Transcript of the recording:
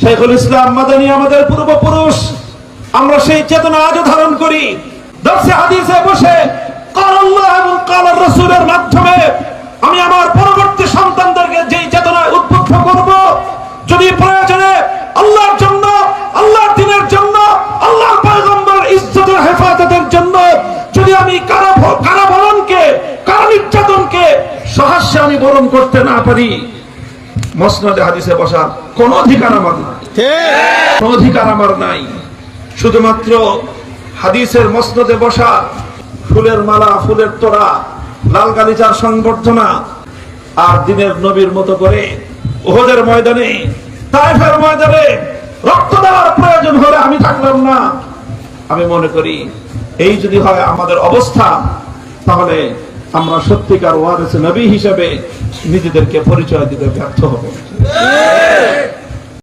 শাইখুল ইসলাম মাদানী আমাদের পূর্বপুরুষ, আমরা সেই চেতনা আজও ধারণ করি। দর্শে হাদিসে বসে কাল আল্লাহ এবং কাল রাসূলের মাধ্যমে আমি আমার পরবর্তী সন্তানদেরকে যেই চেতনায় উদ্বুদ্ধ করব, যদি প্রয়োজনে আল্লাহর জন্য, আল্লাহর দ্বীনের জন্য, আল্লাহর পয়গম্বরের ইজ্জতের হেফাজতের জন্য যদি আমি কারাবরণকে, কারা নির্যাতনকে সহাস্যে আমি বরণ করতে না পারি, মসনদে হাদিসে বসার কোন অধিকার আমার নাই, কোন অধিকার আমার নাই। শুধুমাত্র হাদিসের মসনদে বসা, ফুলের মালা, ফুলের তোড়া, লাল গালিচার সংবর্ধনা, আর দিনের নবীর মতো করে উহুদের ময়দানে, তায়েফের ময়দানে রক্ত দেওয়ার প্রয়োজন হলে আমি থাকলাম না। আমি মনে করি এই যদি হয় আমাদের অবস্থা, তাহলে আমরা সত্যিকার ওয়ারিসে নবী হিসেবে নিজেদেরকে পরিচয় দিতে ব্যর্থ হব।